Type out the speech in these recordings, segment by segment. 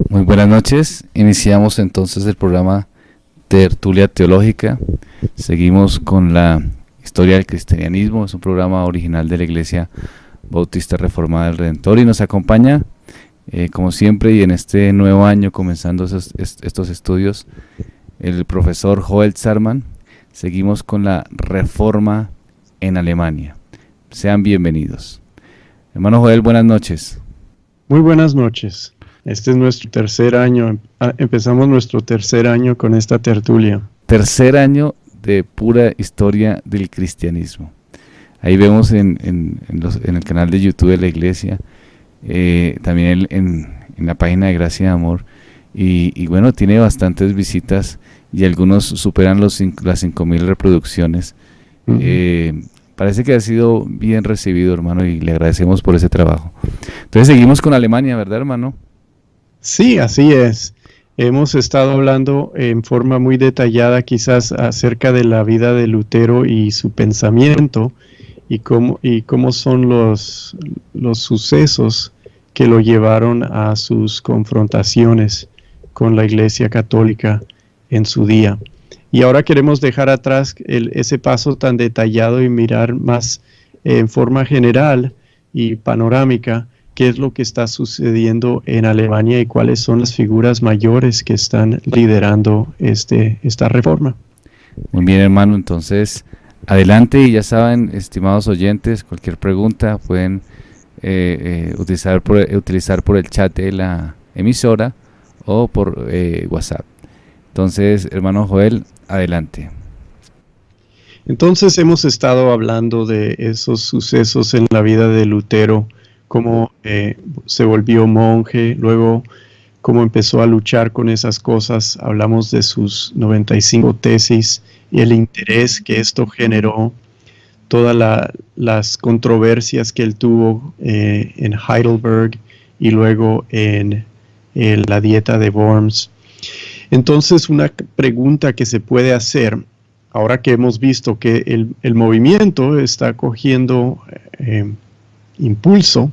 Muy buenas noches. Iniciamos entonces el programa Tertulia Teológica. Seguimos con la historia del cristianismo. Es un programa original de la Iglesia Bautista Reformada del Redentor y nos acompaña, como siempre, y en este nuevo año, comenzando estos estudios, el profesor Joel Zarman. Seguimos con la Reforma en Alemania. Sean bienvenidos. Hermano Joel, buenas noches. Muy buenas noches. Este es nuestro tercer año. Empezamos nuestro tercer año con esta tertulia. Tercer año de pura historia del cristianismo. Ahí vemos en el canal de YouTube de la iglesia, también en la página de Gracia y Amor, y bueno, tiene bastantes visitas y algunos superan las 5,000 reproducciones. Parece que ha sido bien recibido, hermano, y le agradecemos por ese trabajo. Entonces seguimos con Alemania, ¿verdad, hermano? Sí, así es. Hemos estado hablando en forma muy detallada quizás acerca de la vida de Lutero y su pensamiento y cómo son los sucesos que lo llevaron a sus confrontaciones con la Iglesia Católica en su día. Y ahora queremos dejar atrás ese paso tan detallado y mirar más en forma general y panorámica qué es lo que está sucediendo en Alemania y cuáles son las figuras mayores que están liderando esta reforma. Muy bien, hermano, entonces adelante, y ya saben, estimados oyentes, cualquier pregunta pueden utilizar por el chat de la emisora o por WhatsApp. Entonces, hermano Joel, adelante. Entonces hemos estado hablando de esos sucesos en la vida de Lutero, cómo se volvió monje, luego cómo empezó a luchar con esas cosas. Hablamos de sus 95 tesis y el interés que esto generó, todas las controversias que él tuvo en Heidelberg y luego en la dieta de Worms. Entonces, una pregunta que se puede hacer, ahora que hemos visto que el movimiento está cogiendo impulso,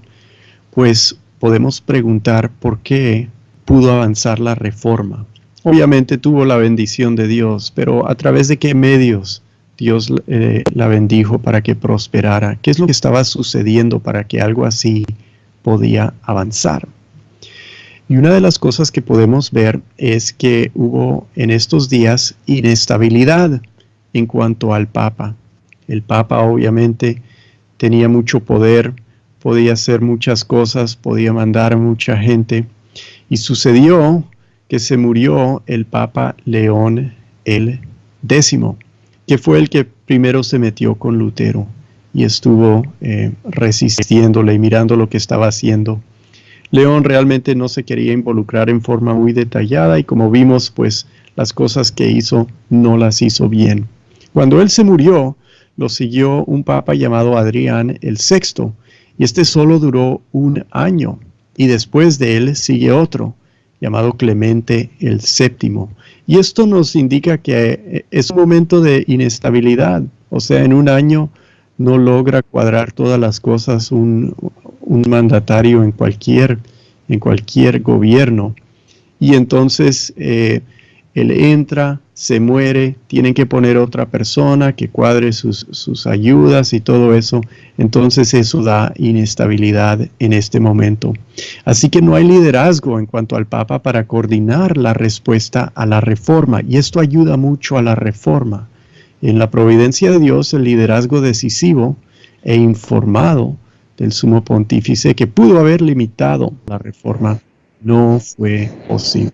pues podemos preguntar por qué pudo avanzar la reforma. Obviamente tuvo la bendición de Dios, pero ¿a través de qué medios Dios la bendijo para que prosperara? ¿Qué es lo que estaba sucediendo para que algo así podía avanzar? Y una de las cosas que podemos ver es que hubo en estos días inestabilidad en cuanto al Papa. El Papa obviamente tenía mucho poder, podía hacer muchas cosas, podía mandar a mucha gente. Y sucedió que se murió el Papa León el X, que fue el que primero se metió con Lutero y estuvo resistiéndole y mirando lo que estaba haciendo. León realmente no se quería involucrar en forma muy detallada y como vimos, pues las cosas que hizo no las hizo bien. Cuando él se murió, lo siguió un papa llamado Adrián el VI, y este solo duró 1 año, y después de él sigue otro, llamado Clemente el VII. Y esto nos indica que es un momento de inestabilidad, o sea, en 1 año no logra cuadrar todas las cosas un mandatario en cualquier gobierno. Y entonces él entra, se muere, tienen que poner otra persona que cuadre sus ayudas y todo eso. Entonces eso da inestabilidad en este momento. Así que no hay liderazgo en cuanto al Papa para coordinar la respuesta a la reforma. Y esto ayuda mucho a la reforma. En la providencia de Dios, el liderazgo decisivo e informado del sumo pontífice que pudo haber limitado la reforma no fue posible.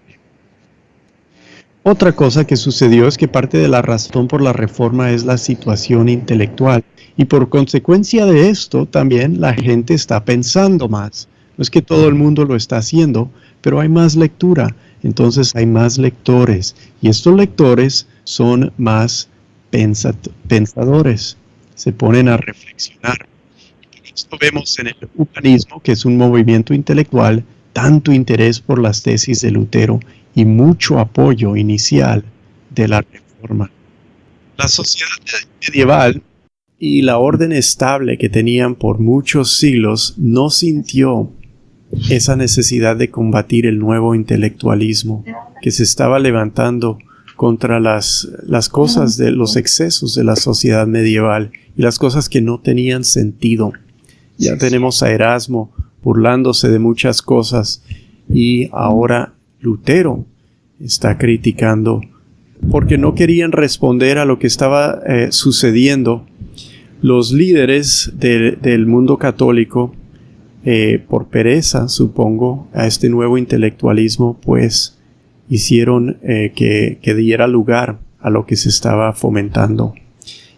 Otra cosa que sucedió es que parte de la razón por la reforma es la situación intelectual y por consecuencia de esto también la gente está pensando más. No es que todo el mundo lo está haciendo, pero hay más lectura, entonces hay más lectores y estos lectores son más pensadores, se ponen a reflexionar. Esto vemos en el humanismo, que es un movimiento intelectual, tanto interés por las tesis de Lutero y mucho apoyo inicial de la reforma. La sociedad medieval y la orden estable que tenían por muchos siglos no sintió esa necesidad de combatir el nuevo intelectualismo que se estaba levantando contra las cosas de los excesos de la sociedad medieval y las cosas que no tenían sentido. Ya tenemos a Erasmo burlándose de muchas cosas y ahora Lutero está criticando porque no querían responder a lo que estaba sucediendo. Los líderes del mundo católico, por pereza, supongo, a este nuevo intelectualismo, pues hicieron que diera lugar a lo que se estaba fomentando.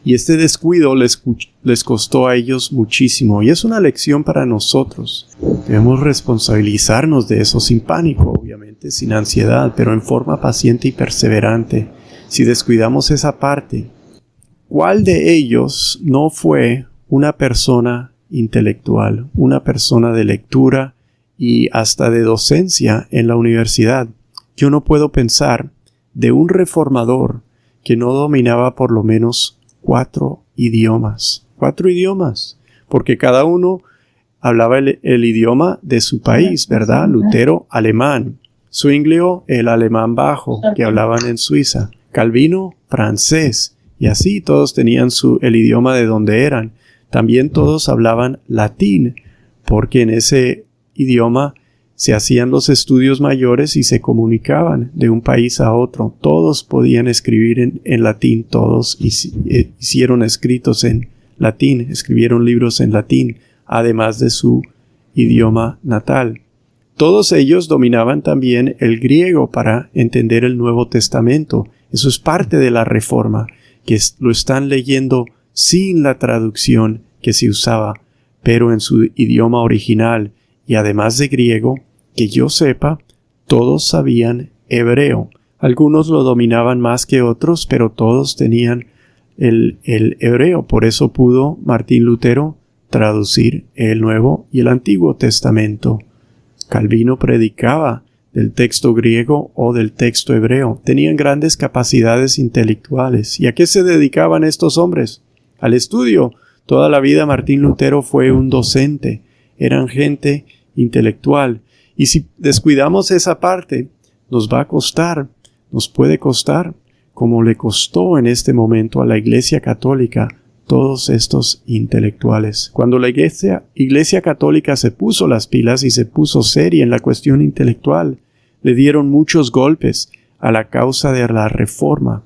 Y este descuido les costó a ellos muchísimo. Y es una lección para nosotros. Debemos responsabilizarnos de eso sin pánico, obviamente, sin ansiedad, pero en forma paciente y perseverante. Si descuidamos esa parte, ¿cuál de ellos no fue una persona intelectual, una persona de lectura y hasta de docencia en la universidad? Yo no puedo pensar de un reformador que no dominaba por lo menos 4 idiomas. 4 idiomas, porque cada uno hablaba el idioma de su país, ¿verdad? Lutero, alemán. Zwinglio, el alemán bajo, que hablaban en Suiza. Calvino, francés. Y así todos tenían el idioma de donde eran. También todos hablaban latín, porque en ese idioma se hacían los estudios mayores y se comunicaban de un país a otro. Todos podían escribir en latín, todos hicieron escritos en latín, escribieron libros en latín, además de su idioma natal. Todos ellos dominaban también el griego para entender el Nuevo Testamento. Eso es parte de la Reforma, que lo están leyendo sin la traducción que se usaba, pero en su idioma original. Y además de griego, que yo sepa, todos sabían hebreo. Algunos lo dominaban más que otros, pero todos tenían el hebreo. Por eso pudo Martín Lutero traducir el Nuevo y el Antiguo Testamento. Calvino predicaba del texto griego o del texto hebreo. Tenían grandes capacidades intelectuales. ¿Y a qué se dedicaban estos hombres? Al estudio. Toda la vida Martín Lutero fue un docente. Eran gente intelectual. Y si descuidamos esa parte, nos va a costar, nos puede costar, como le costó en este momento a la Iglesia Católica, todos estos intelectuales. Cuando la Iglesia Católica se puso las pilas y se puso seria en la cuestión intelectual, le dieron muchos golpes a la causa de la Reforma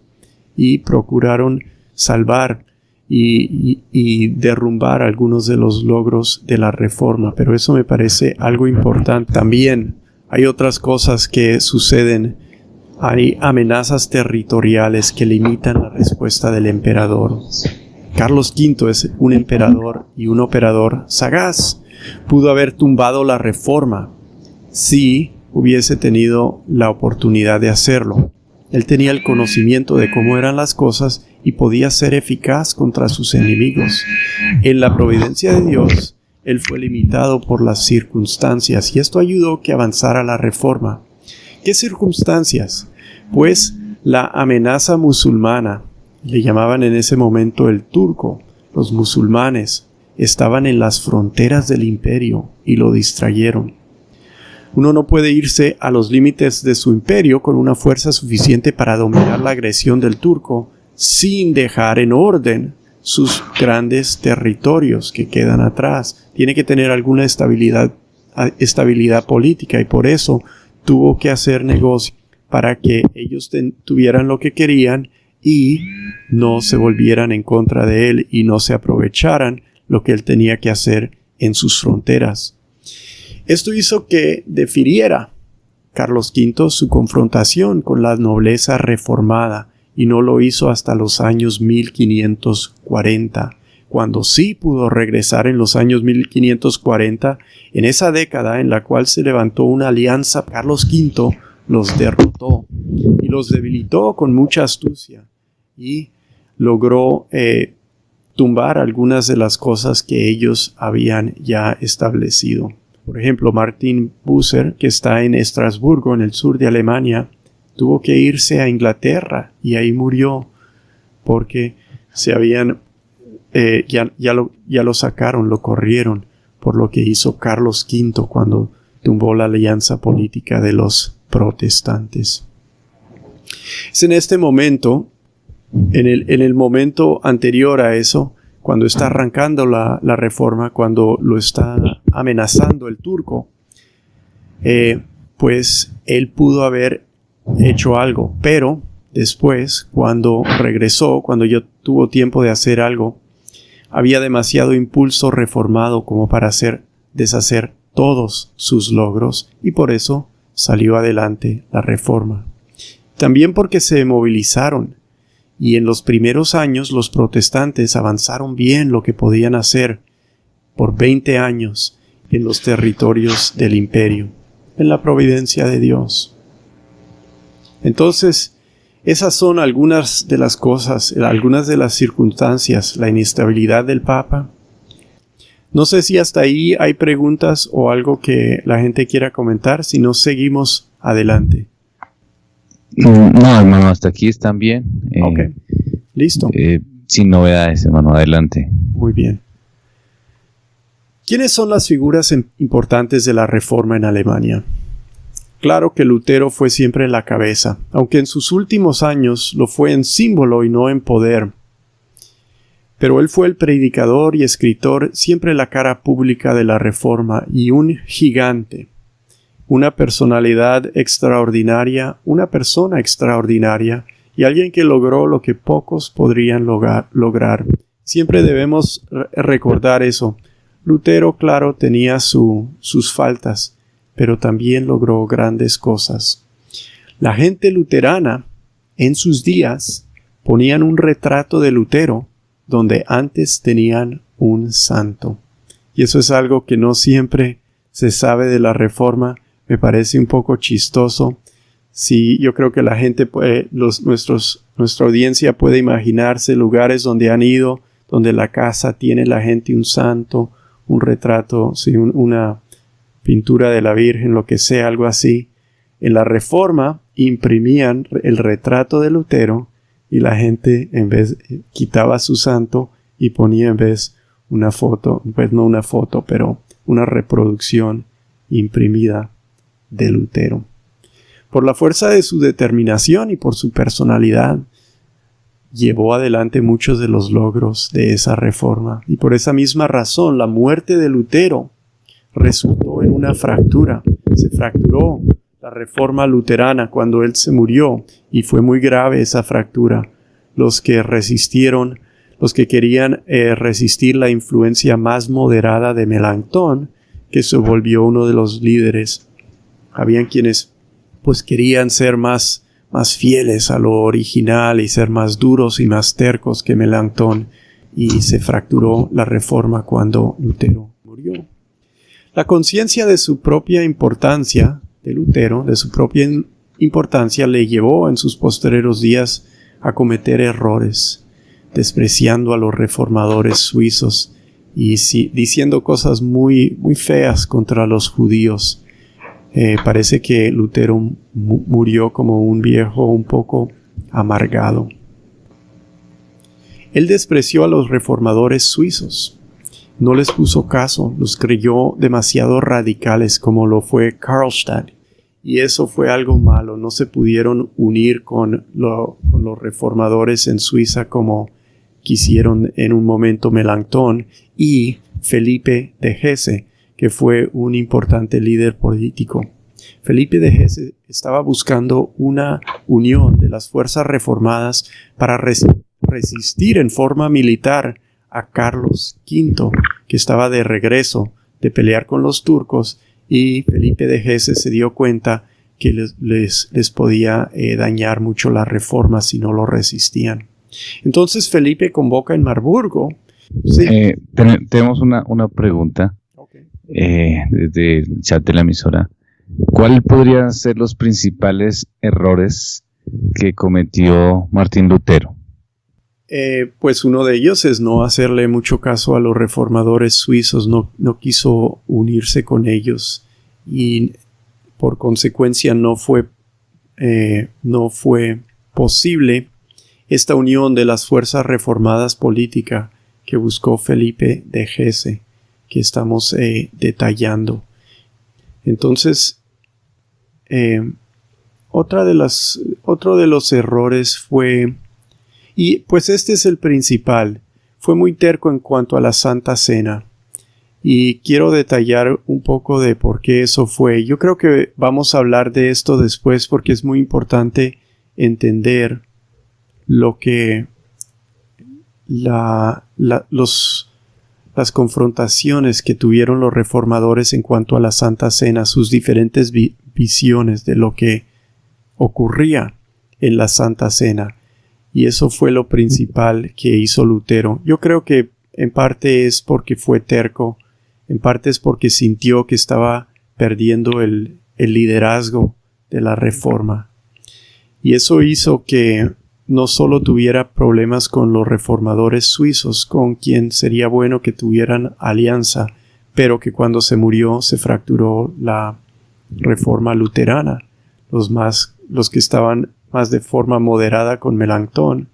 y procuraron salvar y derrumbar algunos de los logros de la Reforma. Pero eso me parece algo importante. También hay otras cosas que suceden. Hay amenazas territoriales que limitan la respuesta del emperador. Carlos V es un emperador y un operador sagaz. Pudo haber tumbado la Reforma si hubiese tenido la oportunidad de hacerlo. Él tenía el conocimiento de cómo eran las cosas y podía ser eficaz contra sus enemigos. En la providencia de Dios, él fue limitado por las circunstancias y esto ayudó que avanzara la Reforma. ¿Qué circunstancias? Pues la amenaza musulmana, le llamaban en ese momento el turco. Los musulmanes estaban en las fronteras del imperio y lo distrayeron. Uno no puede irse a los límites de su imperio con una fuerza suficiente para dominar la agresión del turco sin dejar en orden sus grandes territorios que quedan atrás. Tiene que tener alguna estabilidad política y por eso tuvo que hacer negocio para que ellos tuvieran lo que querían y no se volvieran en contra de él y no se aprovecharan lo que él tenía que hacer en sus fronteras. Esto hizo que difiriera Carlos V su confrontación con la nobleza reformada y no lo hizo hasta los años 1540, cuando sí pudo regresar en los años 1540, en esa década en la cual se levantó una alianza. Carlos V los derrotó y los debilitó con mucha astucia y logró tumbar algunas de las cosas que ellos habían ya establecido. Por ejemplo, Martin Bucer, que está en Estrasburgo, en el sur de Alemania, tuvo que irse a Inglaterra y ahí murió porque se habían ya lo sacaron, lo corrieron por lo que hizo Carlos V cuando tumbó la alianza política de los protestantes. Es en este momento, en el momento anterior a eso, cuando está arrancando la reforma, cuando lo está amenazando el turco, pues él pudo haber hecho algo, pero después, cuando regresó, cuando ya tuvo tiempo de hacer algo, había demasiado impulso reformado como para deshacer todos sus logros, y por eso salió adelante la reforma. También porque se movilizaron, y en los primeros años los protestantes avanzaron bien lo que podían hacer por 20 años en los territorios del imperio, en la providencia de Dios. Entonces, esas son algunas de las cosas, algunas de las circunstancias, la inestabilidad del Papa. No sé si hasta ahí hay preguntas o algo que la gente quiera comentar, si no seguimos adelante. No, hermano, hasta aquí están bien. Ok, listo. Sin novedades, hermano, adelante. Muy bien. ¿Quiénes son las figuras importantes de la Reforma en Alemania? Claro que Lutero fue siempre la cabeza, aunque en sus últimos años lo fue en símbolo y no en poder. Pero él fue el predicador y escritor, siempre la cara pública de la Reforma y un gigante. Una personalidad extraordinaria, una persona extraordinaria y alguien que logró lo que pocos podrían lograr. Siempre debemos recordar eso. Lutero, claro, tenía sus faltas, pero también logró grandes cosas. La gente luterana, en sus días, ponían un retrato de Lutero donde antes tenían un santo. Y eso es algo que no siempre se sabe de la Reforma. Me parece un poco chistoso. Sí, yo creo que la gente, nuestra audiencia puede imaginarse lugares donde han ido, donde la casa tiene la gente un santo, un retrato, sí, una pintura de la Virgen, lo que sea, algo así. En la Reforma imprimían el retrato de Lutero y la gente en vez quitaba su santo y ponía en vez una foto, pues no una foto, pero una reproducción imprimida de Lutero. Por la fuerza de su determinación y por su personalidad, llevó adelante muchos de los logros de esa reforma. Y por esa misma razón, la muerte de Lutero resultó en una fractura. Se fracturó la reforma luterana cuando él se murió, y fue muy grave esa fractura. Los que resistieron, los que querían resistir la influencia más moderada de Melanchthon, que se volvió uno de los líderes. Habían quienes pues querían ser más fieles a lo original y ser más duros y más tercos que Melanchthon, y se fracturó la reforma cuando Lutero murió. La conciencia de su propia importancia, de Lutero, de su propia importancia, le llevó en sus postreros días a cometer errores, despreciando a los reformadores suizos y diciendo cosas muy, muy feas contra los judíos. Parece que Lutero murió como un viejo un poco amargado. Él despreció a los reformadores suizos. No les puso caso, los creyó demasiado radicales como lo fue Karlstadt. Y eso fue algo malo. No se pudieron unir con los reformadores en Suiza como quisieron en un momento Melanchthon y Felipe de Hesse, que fue un importante líder político. Felipe de Hesse estaba buscando una unión de las fuerzas reformadas para resistir en forma militar a Carlos V, que estaba de regreso de pelear con los turcos, y Felipe de Hesse se dio cuenta que les podía dañar mucho la reforma si no lo resistían. Entonces Felipe convoca en Marburgo. Sí. Tenemos una pregunta. Desde el chat de la emisora. ¿Cuáles podrían ser los principales errores que cometió Martín Lutero? Pues uno de ellos es no hacerle mucho caso a los reformadores suizos, no quiso unirse con ellos y por consecuencia no fue posible esta unión de las fuerzas reformadas políticas que buscó Felipe de Hesse, que estamos detallando. Entonces, otro de los errores fue, y pues este es el principal, fue muy terco en cuanto a la Santa Cena. Y quiero detallar un poco de por qué eso fue. Yo creo que vamos a hablar de esto después porque es muy importante entender lo que las confrontaciones que tuvieron los reformadores en cuanto a la Santa Cena, sus diferentes visiones de lo que ocurría en la Santa Cena. Y eso fue lo principal que hizo Lutero. Yo creo que en parte es porque fue terco, en parte es porque sintió que estaba perdiendo el liderazgo de la Reforma. Y eso hizo que no solo tuviera problemas con los reformadores suizos, con quien sería bueno que tuvieran alianza, pero que cuando se murió se fracturó la Reforma luterana. Los que estaban más de forma moderada con Melanchthon,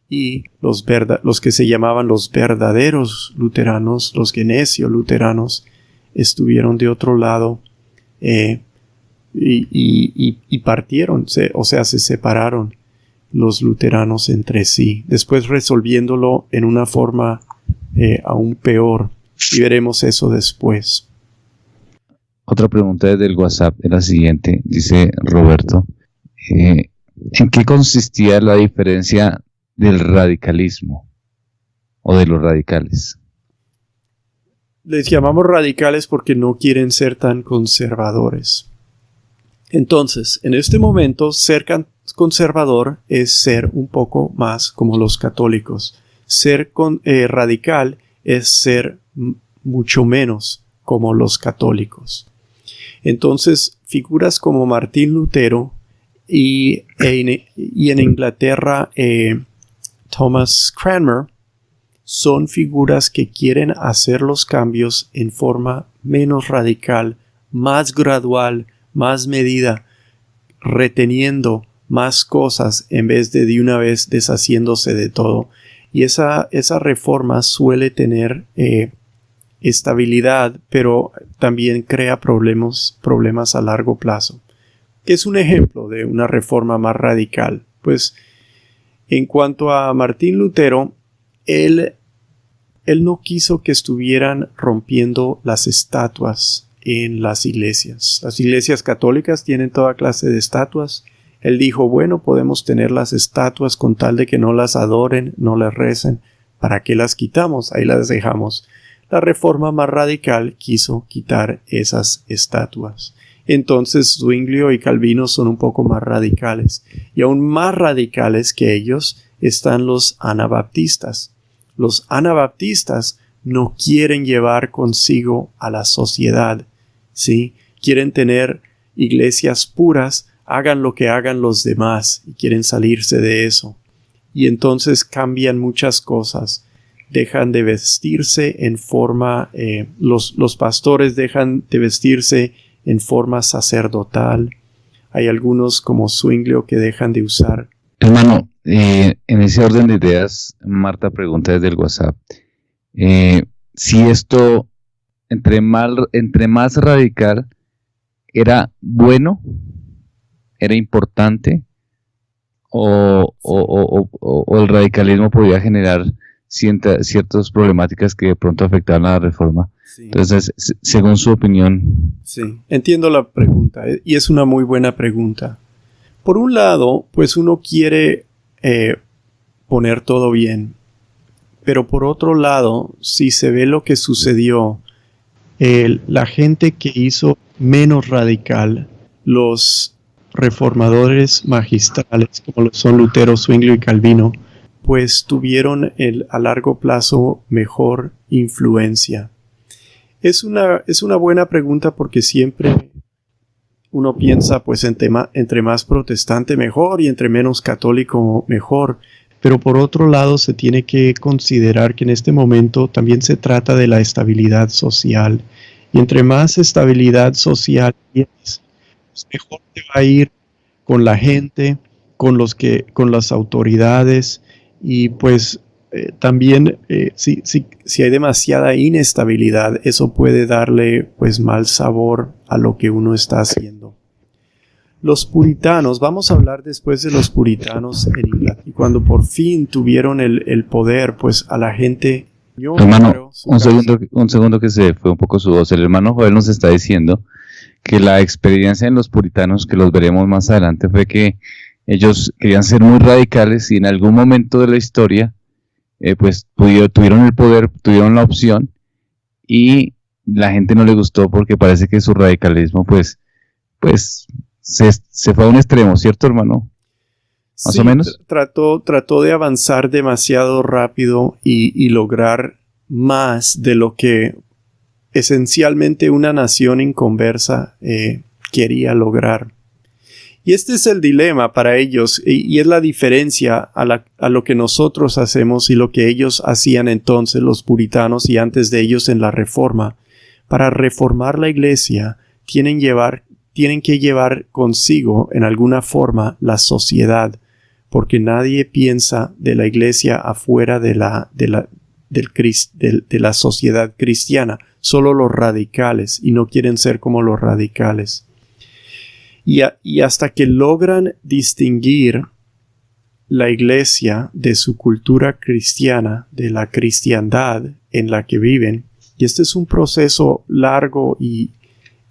y los que se llamaban los verdaderos luteranos, los Genesio luteranos, estuvieron de otro lado y partieron, se separaron los luteranos entre sí, después resolviéndolo en una forma aún peor, y veremos eso después. Otra pregunta desde el WhatsApp es la siguiente, dice Roberto. ¿En qué consistía la diferencia del radicalismo o de los radicales? Les llamamos radicales porque no quieren ser tan conservadores. Entonces, en este momento, ser conservador es ser un poco más como los católicos. Ser radical es ser mucho menos como los católicos. Entonces, figuras como Martín Lutero y en Inglaterra Thomas Cranmer son figuras que quieren hacer los cambios en forma menos radical, más gradual, más medida, reteniendo más cosas en vez de una vez deshaciéndose de todo. Y esa reforma suele tener estabilidad, pero también crea problemas a largo plazo. ¿Qué es un ejemplo de una reforma más radical? Pues en cuanto a Martín Lutero, él no quiso que estuvieran rompiendo las estatuas en las iglesias. Las iglesias católicas tienen toda clase de estatuas. Él dijo, bueno, podemos tener las estatuas con tal de que no las adoren, no las recen. ¿Para qué las quitamos? Ahí las dejamos. La reforma más radical quiso quitar esas estatuas. Entonces Zwinglio y Calvino son un poco más radicales. Y aún más radicales que ellos están los anabaptistas. Los anabaptistas no quieren llevar consigo a la sociedad, ¿sí? Quieren tener iglesias puras, hagan lo que hagan los demás, y quieren salirse de eso. Y entonces cambian muchas cosas. Dejan de vestirse en forma, los pastores dejan de vestirse en forma sacerdotal. Hay algunos como Zwinglio que dejan de usar. Hermano, en ese orden de ideas, Marta pregunta desde el WhatsApp, si esto, entre más radical, ¿era bueno? ¿Era importante? ¿O el radicalismo podía generar ciertas problemáticas que de pronto afectaban a la reforma? Sí. Entonces, según su opinión. Sí, entiendo la pregunta, y es una muy buena pregunta. Por un lado, pues uno quiere poner todo bien, pero por otro lado, si se ve lo que sucedió, la gente que hizo menos radical, los reformadores magistrales, como lo son Lutero, Zwinglio y Calvino, pues tuvieron a largo plazo mejor influencia. Es una buena pregunta porque siempre uno piensa pues entre más protestante mejor y entre menos católico mejor. Pero por otro lado se tiene que considerar que en este momento también se trata de la estabilidad social. Y entre más estabilidad social tienes, pues mejor te va a ir con la gente, con las autoridades, y pues también si hay demasiada inestabilidad, eso puede darle pues mal sabor a lo que uno está haciendo. Los puritanos, vamos a hablar después de los puritanos en Inglaterra, y cuando por fin tuvieron el poder, pues a la gente... Hermano, un segundo que se fue un poco su voz. El hermano Joel nos está diciendo que la experiencia en los puritanos, que los veremos más adelante, fue que ellos querían ser muy radicales y en algún momento de la historia pues tuvieron el poder, tuvieron la opción y la gente no le gustó porque parece que su radicalismo pues se fue a un extremo, ¿cierto, hermano? Más sí, o menos. Trató de avanzar demasiado rápido y lograr más de lo que esencialmente una nación inconversa quería lograr. Y este es el dilema para ellos y es la diferencia a lo que nosotros hacemos y lo que ellos hacían entonces, los puritanos, y antes de ellos en la Reforma. Para reformar la iglesia tienen que llevar consigo en alguna forma la sociedad, porque nadie piensa de la iglesia afuera de la sociedad cristiana, solo los radicales, y no quieren ser como los radicales. Y hasta que logran distinguir la iglesia de su cultura cristiana, de la cristiandad en la que viven, y este es un proceso largo y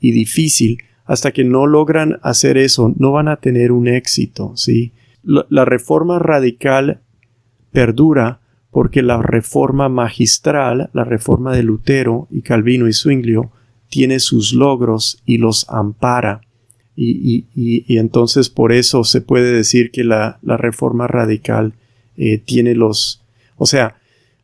difícil, hasta que no logran hacer eso, no van a tener un éxito, ¿sí? La reforma radical perdura porque la reforma magistral, la reforma de Lutero y Calvino y Zwinglio, tiene sus logros y los ampara. Y entonces por eso se puede decir que la reforma radical tiene los... O sea,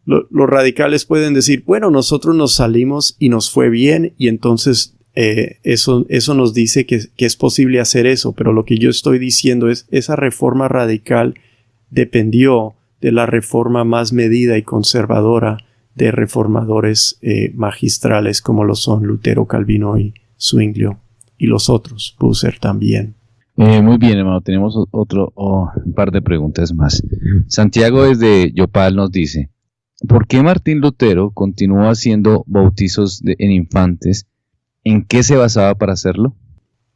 los radicales pueden decir, bueno, nosotros nos salimos y nos fue bien, y entonces eso nos dice que es posible hacer eso, pero lo que yo estoy diciendo es esa reforma radical dependió de la reforma más medida y conservadora de reformadores magistrales como lo son Lutero, Calvino y Zwinglio, y los otros, Bucer también. Muy bien, hermano, tenemos un par de preguntas más. Santiago desde Yopal nos dice, ¿por qué Martín Lutero continuó haciendo bautizos en infantes? ¿En qué se basaba para hacerlo?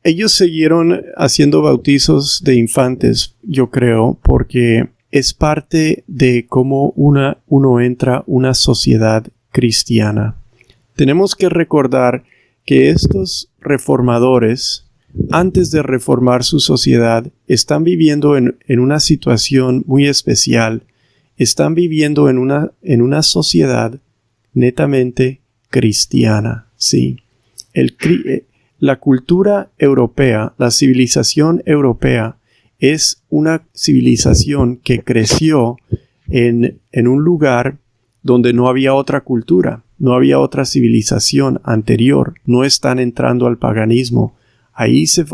Ellos siguieron haciendo bautizos de infantes, yo creo, porque es parte de cómo uno entra a una sociedad cristiana. Tenemos que recordar que estos reformadores, antes de reformar su sociedad, están viviendo en una situación muy especial. Están viviendo en una sociedad netamente cristiana, ¿sí? La cultura europea, la civilización europea, es una civilización que creció en un lugar donde no había otra cultura, no había otra civilización anterior, no están entrando al paganismo. Ahí se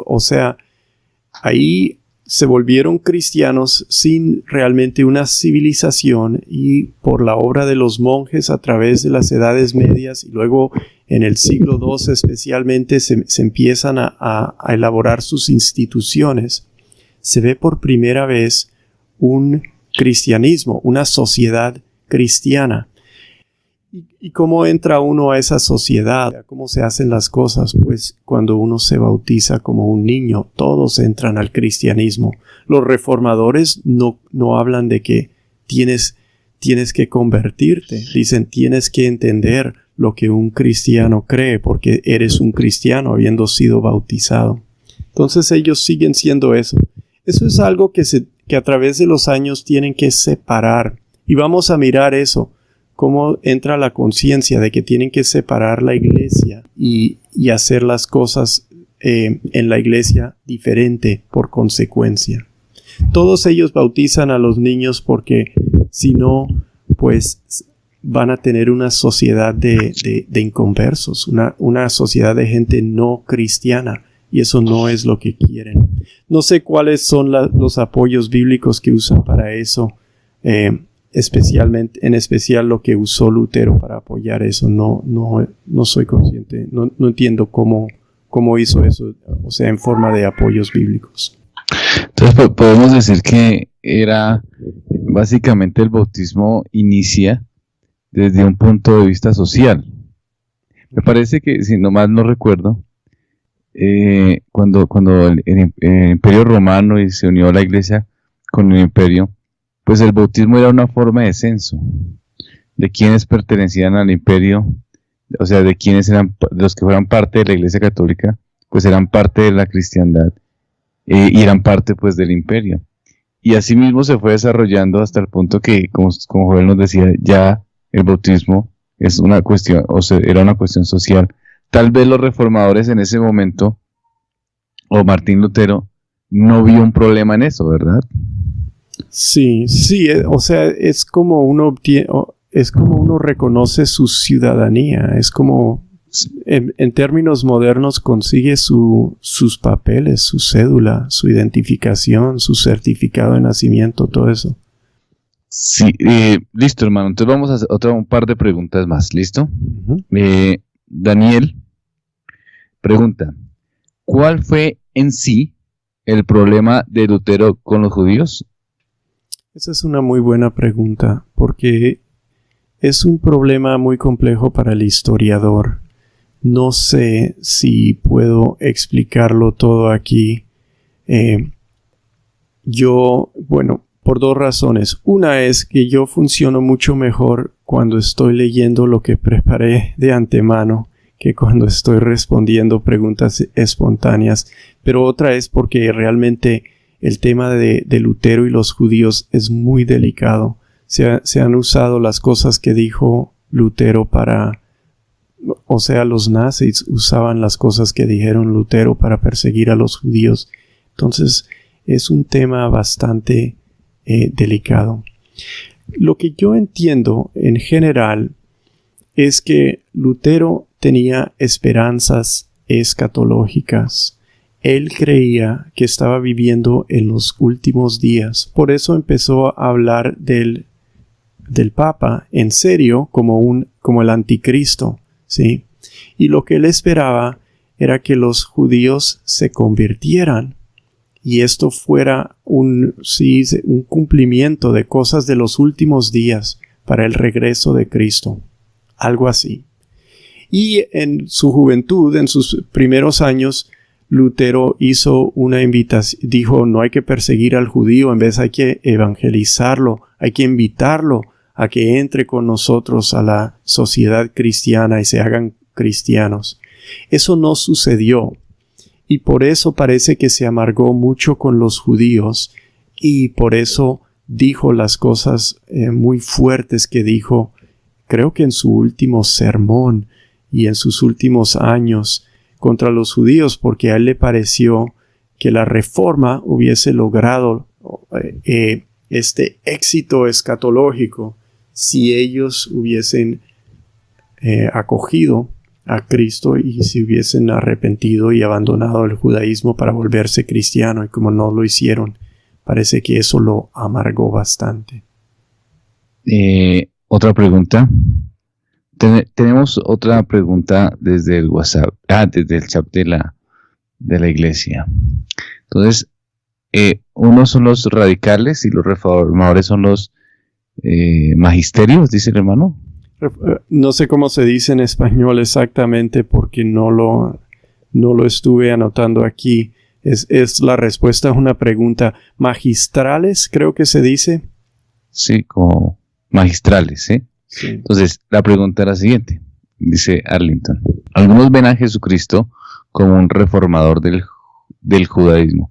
volvieron cristianos sin realmente una civilización, y por la obra de los monjes a través de las edades medias y luego en el siglo II especialmente se empiezan a elaborar sus instituciones. Se ve por primera vez un cristianismo, una sociedad cristiana. ¿Y cómo entra uno a esa sociedad? ¿Cómo se hacen las cosas? Pues cuando uno se bautiza como un niño, todos entran al cristianismo. Los reformadores no hablan de que tienes que convertirte. Dicen, tienes que entender lo que un cristiano cree, porque eres un cristiano habiendo sido bautizado. Entonces ellos siguen siendo eso. Eso es algo que a través de los años tienen que separar. Y vamos a mirar eso. Cómo entra la conciencia de que tienen que separar la iglesia y hacer las cosas en la iglesia diferente por consecuencia. Todos ellos bautizan a los niños porque si no, pues van a tener una sociedad de inconversos, una sociedad de gente no cristiana, y eso no es lo que quieren. No sé cuáles son los apoyos bíblicos que usan para eso, en especial lo que usó Lutero para apoyar eso. No soy consciente, no entiendo cómo hizo eso, o sea, en forma de apoyos bíblicos. Entonces podemos decir que era básicamente el bautismo inicia desde un punto de vista social. Me parece que, si no mal no recuerdo, cuando el Imperio Romano y se unió la Iglesia con el Imperio, pues el bautismo era una forma de censo de quienes pertenecían al Imperio, o sea, de quienes eran los que fueran parte de la Iglesia Católica, pues eran parte de la cristiandad y eran parte pues del Imperio. Y así mismo se fue desarrollando hasta el punto que, como Joel nos decía, ya el bautismo es una cuestión, o sea, era una cuestión social. Tal vez los reformadores en ese momento, o Martín Lutero, no vio un problema en eso, ¿verdad? Sí, o sea, es como uno reconoce su ciudadanía, es como, en términos modernos, consigue sus papeles, su cédula, su identificación, su certificado de nacimiento, todo eso. Sí, listo, hermano. Entonces vamos a hacer un par de preguntas más, ¿listo? Uh-huh. Daniel pregunta, ¿cuál fue en sí el problema de Lutero con los judíos? Esa es una muy buena pregunta, porque es un problema muy complejo para el historiador. No sé si puedo explicarlo todo aquí. Por dos razones. Una es que yo funciono mucho mejor cuando estoy leyendo lo que preparé de antemano que cuando estoy respondiendo preguntas espontáneas. Pero otra es porque realmente el tema de Lutero y los judíos es muy delicado. Se han usado las cosas que dijo Lutero los nazis usaban las cosas que dijeron Lutero para perseguir a los judíos. Entonces, es un tema bastante delicado. Lo que yo entiendo en general es que Lutero tenía esperanzas escatológicas. Él creía que estaba viviendo en los últimos días. Por eso empezó a hablar del Papa en serio como el anticristo, ¿sí? Y lo que él esperaba era que los judíos se convirtieran. Y esto fuera un cumplimiento de cosas de los últimos días para el regreso de Cristo. Algo así. Y en su juventud, en sus primeros años, Lutero hizo una invitación. Dijo, no hay que perseguir al judío, en vez hay que evangelizarlo, hay que invitarlo a que entre con nosotros a la sociedad cristiana y se hagan cristianos. Eso no sucedió. Y por eso parece que se amargó mucho con los judíos y por eso dijo las cosas muy fuertes que dijo, creo que en su último sermón y en sus últimos años contra los judíos, porque a él le pareció que la reforma hubiese logrado este éxito escatológico si ellos hubiesen acogido a Cristo y se hubiesen arrepentido y abandonado el judaísmo para volverse cristiano, y como no lo hicieron, parece que eso lo amargó bastante. Otra pregunta. Tenemos otra pregunta desde el WhatsApp, desde el chat de la iglesia. Entonces, unos son los radicales y los reformadores son los magisterios, dice el hermano. No sé cómo se dice en español exactamente porque no lo estuve anotando aquí. Es la respuesta a una pregunta. Magistrales, creo que se dice. Sí, como magistrales, ¿sí? Sí. Entonces, la pregunta es la siguiente. Dice Arlington. Algunos ven a Jesucristo como un reformador del judaísmo.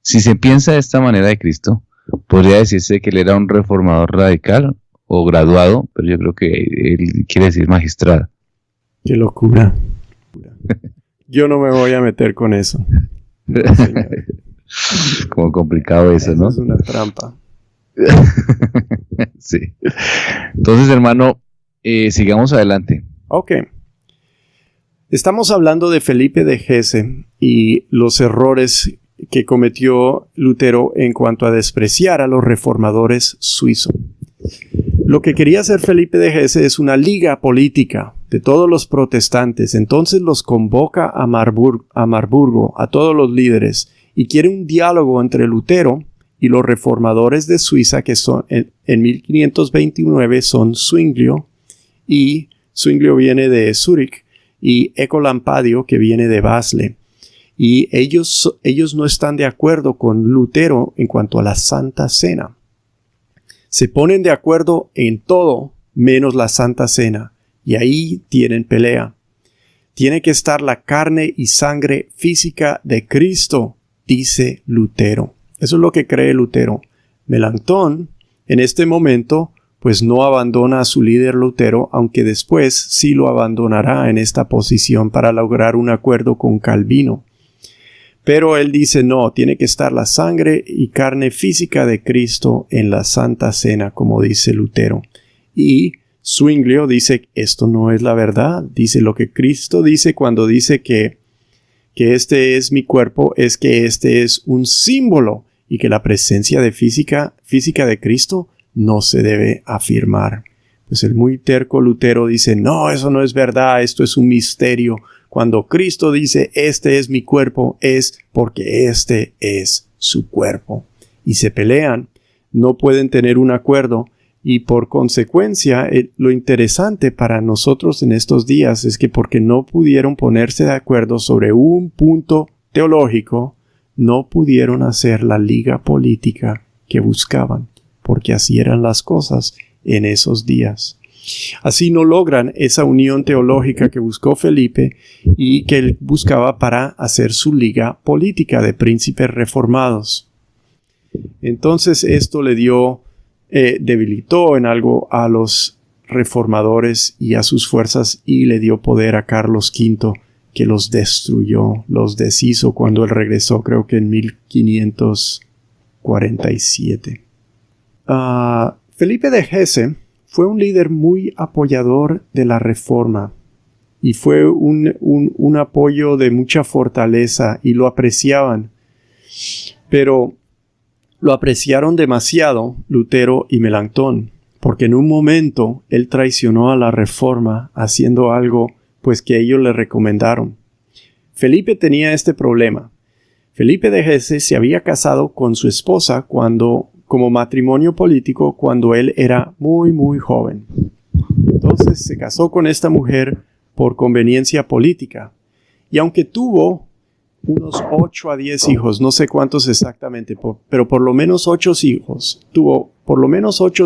Si se piensa de esta manera de Cristo, podría decirse que él era un reformador radical o graduado, pero yo creo que él quiere decir magistrado. ¡Qué locura! Yo no me voy a meter con eso. Como complicado eso, ¿no? Es una trampa. Sí. Entonces, hermano, sigamos adelante. Ok. Estamos hablando de Felipe de Hesse y los errores que cometió Lutero en cuanto a despreciar a los reformadores suizos. Lo que quería hacer Felipe de Hesse es una liga política de todos los protestantes. Entonces los convoca a Marburgo, a todos los líderes, y quiere un diálogo entre Lutero y los reformadores de Suiza, que son en 1529 son Zwinglio, y Zwinglio viene de Zúrich, y Ecolampadio, que viene de Basle. Y ellos no están de acuerdo con Lutero en cuanto a la Santa Cena. Se ponen de acuerdo en todo menos la Santa Cena, y ahí tienen pelea. Tiene que estar la carne y sangre física de Cristo, dice Lutero. Eso es lo que cree Lutero. Melanchthon, en este momento, pues no abandona a su líder Lutero, aunque después sí lo abandonará en esta posición para lograr un acuerdo con Calvino. Pero él dice, no, tiene que estar la sangre y carne física de Cristo en la Santa Cena, como dice Lutero. Y Zwinglio dice, esto no es la verdad. Dice, lo que Cristo dice cuando dice que este es mi cuerpo, es que este es un símbolo y que la presencia de física de Cristo no se debe afirmar. Pues el muy terco Lutero dice, no, eso no es verdad, esto es un misterio. Cuando Cristo dice, este es mi cuerpo, es porque este es su cuerpo. Y se pelean, no pueden tener un acuerdo, y por consecuencia, lo interesante para nosotros en estos días es que porque no pudieron ponerse de acuerdo sobre un punto teológico, no pudieron hacer la liga política que buscaban, porque así eran las cosas en esos días. Así no logran esa unión teológica que buscó Felipe y que él buscaba para hacer su liga política de príncipes reformados. Entonces esto le debilitó en algo a los reformadores y a sus fuerzas y le dio poder a Carlos V, que los destruyó, los deshizo cuando él regresó, creo que en 1547. Felipe de Hesse fue un líder muy apoyador de la Reforma y fue un apoyo de mucha fortaleza y lo apreciaban. Pero lo apreciaron demasiado Lutero y Melanchthon, porque en un momento él traicionó a la Reforma haciendo algo pues que ellos le recomendaron. Felipe tenía este problema. Felipe de Hesse se había casado con su esposa como matrimonio político cuando él era muy muy joven. Entonces se casó con esta mujer por conveniencia política. Y aunque tuvo unos 8 a 10 hijos, no sé cuántos exactamente, pero por lo menos 8 hijos, tuvo por lo menos 8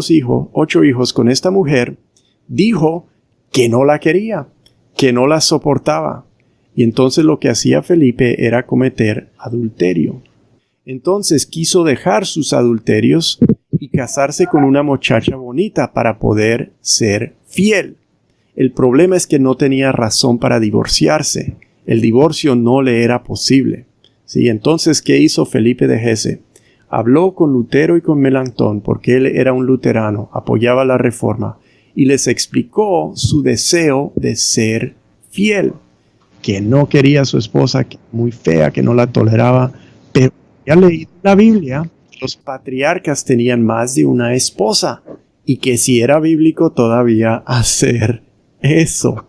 hijos con esta mujer, dijo que no la quería, que no la soportaba. Y entonces lo que hacía Felipe era cometer adulterio. Entonces quiso dejar sus adulterios y casarse con una muchacha bonita para poder ser fiel. El problema es que no tenía razón para divorciarse. El divorcio no le era posible. ¿Sí? Entonces, ¿qué hizo Felipe de Hesse? Habló con Lutero y con Melanchthon, porque él era un luterano, apoyaba la Reforma, y les explicó su deseo de ser fiel, que no quería a su esposa, que muy fea, que no la toleraba, pero ya leído en la Biblia, los patriarcas tenían más de una esposa, y que si era bíblico todavía hacer eso.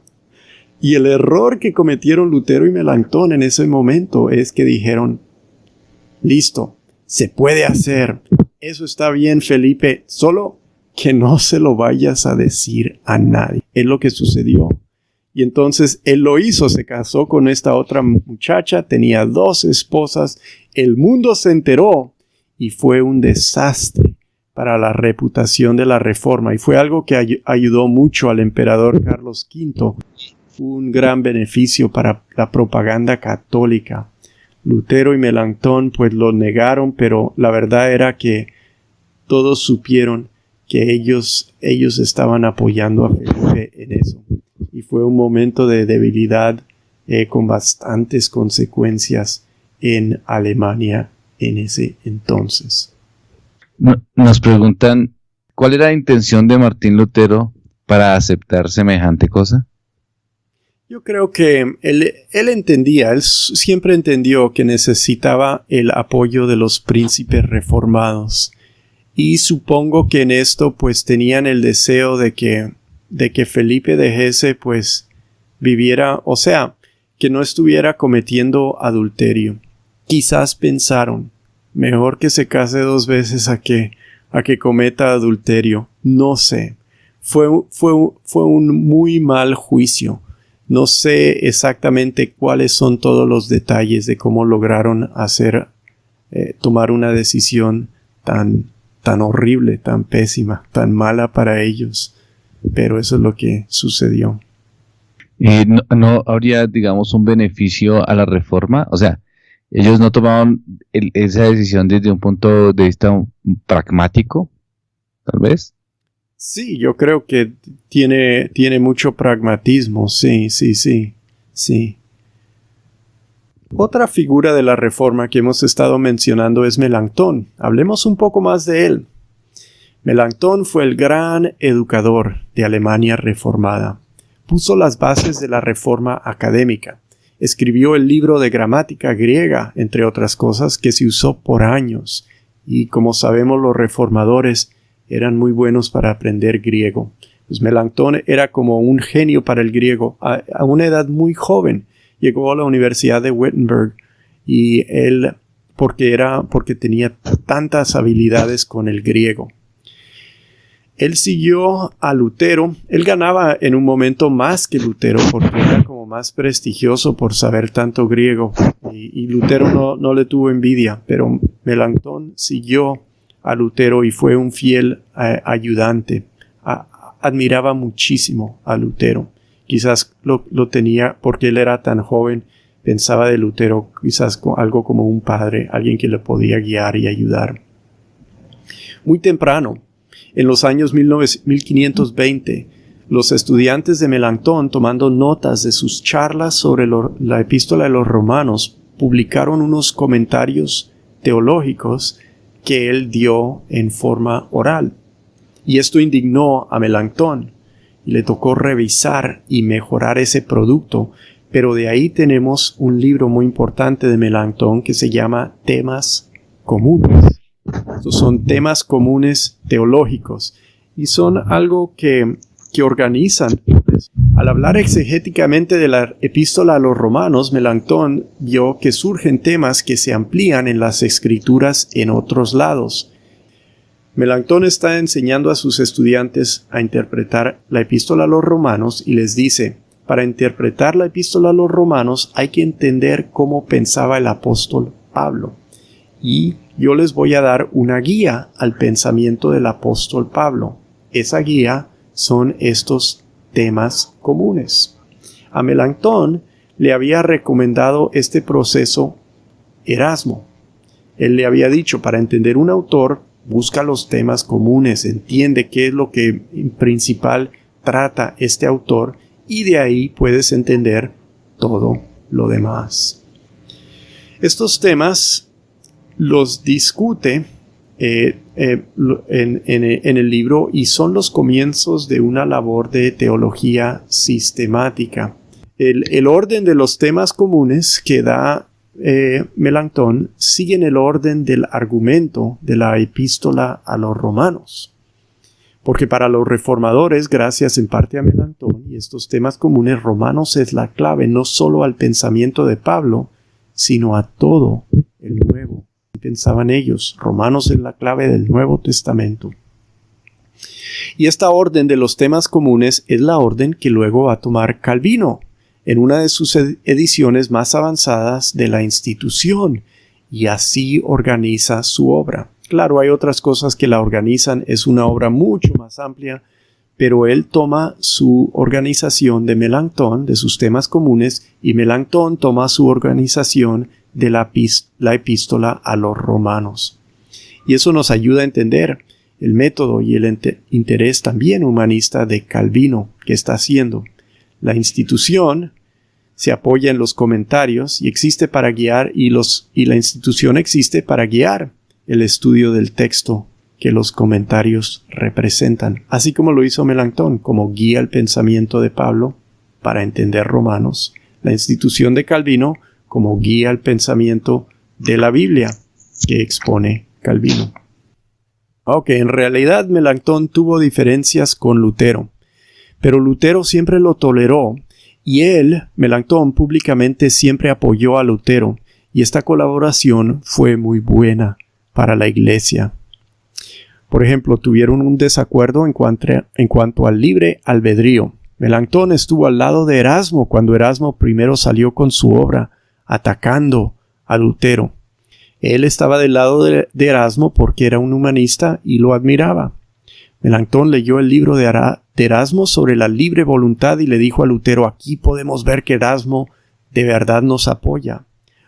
Y el error que cometieron Lutero y Melanchthon en ese momento es que dijeron, listo, se puede hacer, eso está bien Felipe, solo que no se lo vayas a decir a nadie. Es lo que sucedió. Y entonces él lo hizo, se casó con esta otra muchacha, tenía 2 esposas, el mundo se enteró y fue un desastre para la reputación de la Reforma y fue algo que ayudó mucho al emperador Carlos V. Fue un gran beneficio para la propaganda católica. Lutero y Melanchthon pues lo negaron, pero la verdad era que todos supieron que ellos estaban apoyando a Felipe en eso. Y fue un momento de debilidad con bastantes consecuencias en Alemania en ese entonces. Nos preguntan, ¿cuál era la intención de Martín Lutero para aceptar semejante cosa? Yo creo que él entendía, él siempre entendió que necesitaba el apoyo de los príncipes reformados. Y supongo que en esto pues tenían el deseo de que Felipe de Hesse pues viviera, o sea, que no estuviera cometiendo adulterio. Quizás pensaron, mejor que se case 2 veces a que cometa adulterio. No sé. Fue un muy mal juicio. No sé exactamente cuáles son todos los detalles de cómo lograron tomar una decisión tan horrible, tan pésima, tan mala para ellos. Pero eso es lo que sucedió. ¿No habría, digamos, un beneficio a la reforma? O sea, ellos no tomaron esa decisión desde un punto de vista pragmático, tal vez. Sí, yo creo que tiene mucho pragmatismo, sí. Otra figura de la reforma que hemos estado mencionando es Melanchthon. Hablemos un poco más de él. Melanchthon fue el gran educador de Alemania reformada. Puso las bases de la reforma académica. Escribió el libro de gramática griega, entre otras cosas, que se usó por años. Y como sabemos, los reformadores eran muy buenos para aprender griego. Pues Melanchthon era como un genio para el griego. A una edad muy joven llegó a la Universidad de Wittenberg y él, porque tenía tantas habilidades con el griego. Él siguió a Lutero. Él ganaba en un momento más que Lutero porque era como más prestigioso por saber tanto griego. Y Lutero no le tuvo envidia, pero Melanchthon siguió a Lutero y fue un fiel ayudante. Admiraba muchísimo a Lutero. Quizás lo tenía porque él era tan joven. Pensaba de Lutero quizás algo como un padre, alguien que le podía guiar y ayudar. Muy temprano, en los años 1520, los estudiantes de Melanchthon, tomando notas de sus charlas sobre la epístola de los Romanos, publicaron unos comentarios teológicos que él dio en forma oral. Y esto indignó a Melanchthon, y le tocó revisar y mejorar ese producto. Pero de ahí tenemos un libro muy importante de Melanchthon que se llama Temas Comunes. Estos son temas comunes teológicos y son algo que organizan. Al hablar exegéticamente de la epístola a los Romanos, Melanchthon vio que surgen temas que se amplían en las escrituras en otros lados. Melanchthon está enseñando a sus estudiantes a interpretar la epístola a los Romanos y les dice: para interpretar la epístola a los Romanos hay que entender cómo pensaba el apóstol Pablo. Y yo les voy a dar una guía al pensamiento del apóstol Pablo. Esa guía son estos temas comunes. A Melanchthon le había recomendado este proceso Erasmo. Él le había dicho, para entender un autor, busca los temas comunes, entiende qué es lo que en principal trata este autor y de ahí puedes entender todo lo demás. Estos temas los discute en el libro y son los comienzos de una labor de teología sistemática. El orden de los temas comunes que da Melanchthon sigue en el orden del argumento de la epístola a los Romanos. Porque para los reformadores, gracias en parte a Melanchthon y estos temas comunes, Romanos es la clave no solo al pensamiento de Pablo, sino a todo el Nuevo. Pensaban ellos, Romanos es la clave del Nuevo Testamento. Y esta orden de los temas comunes es la orden que luego va a tomar Calvino en una de sus ediciones más avanzadas de la Institución, y así organiza su obra. Claro, hay otras cosas que la organizan, es una obra mucho más amplia, pero él toma su organización de Melanchthon, de sus temas comunes, y Melanchthon toma su organización de la epístola a los Romanos. Y eso nos ayuda a entender el método y el interés también humanista de Calvino que está haciendo. La Institución se apoya en los comentarios y existe para guiar, y la Institución existe para guiar el estudio del texto que los comentarios representan, así como lo hizo Melanchthon, como guía el pensamiento de Pablo para entender Romanos. La Institución de Calvino como guía el pensamiento de la Biblia que expone Calvino. En realidad Melanchthon tuvo diferencias con Lutero, pero Lutero siempre lo toleró y Melanchthon, públicamente siempre apoyó a Lutero y esta colaboración fue muy buena. para la iglesia. Por ejemplo, tuvieron un desacuerdo en cuanto al libre albedrío. Melanchthon estuvo al lado de Erasmo cuando Erasmo primero salió con su obra, atacando a Lutero. Él estaba del lado de Erasmo porque era un humanista y lo admiraba. Melanchthon leyó el libro de Erasmo sobre la libre voluntad y le dijo a Lutero: aquí podemos ver que Erasmo de verdad nos apoya.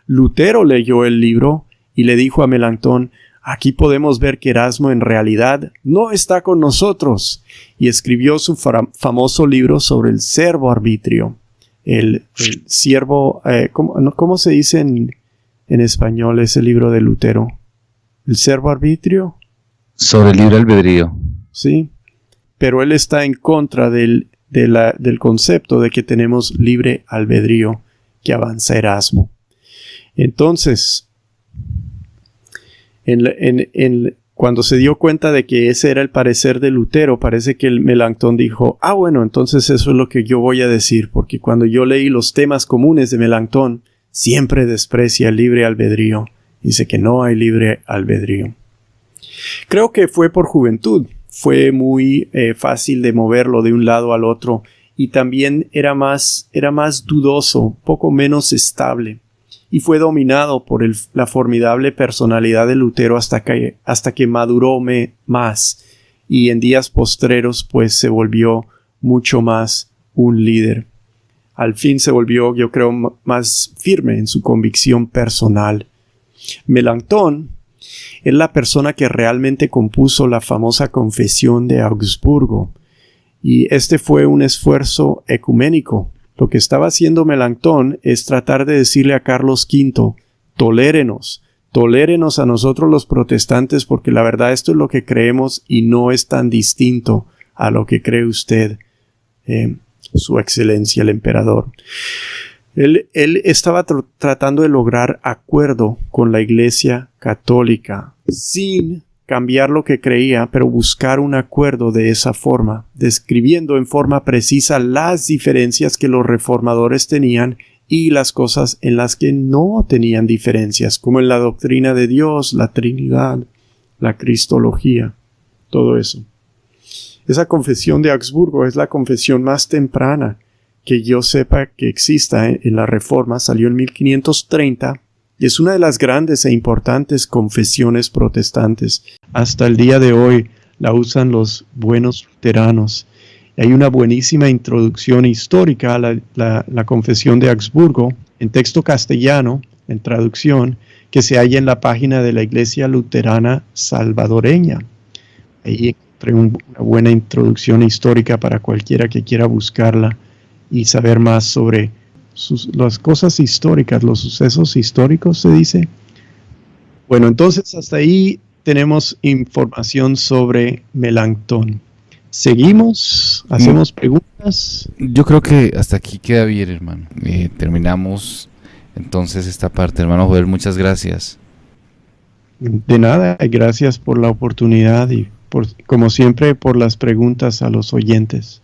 Lutero leyó el libro y le dijo a Melanchthon: aquí podemos ver que Erasmo en realidad no está con nosotros, y escribió su famoso libro sobre el servo arbitrio. El siervo, ¿cómo se dice en español ese libro de Lutero? ¿El servo arbitrio? Sobre el libre albedrío. Sí, pero él está en contra del concepto de que tenemos libre albedrío que avanza Erasmo. Entonces, cuando se dio cuenta de que ese era el parecer de Lutero, parece que el Melanchthon dijo: bueno, entonces eso es lo que yo voy a decir, porque cuando yo leí los temas comunes de Melanchthon, siempre desprecia el libre albedrío. Dice que no hay libre albedrío. Creo que fue por juventud. Fue muy fácil de moverlo de un lado al otro, y también era más dudoso, poco menos estable, y fue dominado por la formidable personalidad de Lutero hasta que maduró más, y en días postreros pues se volvió mucho más un líder. Al fin se volvió, yo creo, más firme en su convicción personal. Melanchthon es la persona que realmente compuso la famosa Confesión de Augsburgo, y este fue un esfuerzo ecuménico. Lo que estaba haciendo Melanchthon es tratar de decirle a Carlos V: tolérenos a nosotros los protestantes, porque la verdad esto es lo que creemos y no es tan distinto a lo que cree usted, su excelencia el emperador. Él estaba tratando de lograr acuerdo con la Iglesia Católica, sin cambiar lo que creía, pero buscar un acuerdo de esa forma, describiendo en forma precisa las diferencias que los reformadores tenían y las cosas en las que no tenían diferencias, como en la doctrina de Dios, la Trinidad, la Cristología, todo eso. Esa confesión de Augsburgo es la confesión más temprana que yo sepa que exista en la Reforma. Salió en 1530 y es una de las grandes e importantes confesiones protestantes. Hasta el día de hoy la usan los buenos luteranos. Hay una buenísima introducción histórica a la confesión de Augsburgo en texto castellano, en traducción, que se halla en la página de la Iglesia Luterana Salvadoreña. Ahí encontré una buena introducción histórica para cualquiera que quiera buscarla y saber más sobre las cosas históricas, los sucesos históricos, se dice. Bueno, entonces hasta ahí tenemos información sobre Melanchthon. ¿Seguimos? ¿Hacemos preguntas? Yo creo que hasta aquí queda bien, hermano. Terminamos entonces esta parte, hermano Joel. Muchas gracias. De nada, gracias por la oportunidad y como siempre por las preguntas a los oyentes.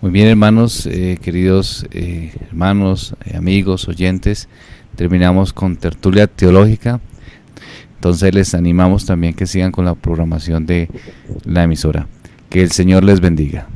Muy bien, hermanos, queridos hermanos, amigos, oyentes, terminamos con Tertulia Teológica. Entonces les animamos también que sigan con la programación de la emisora. Que el Señor les bendiga.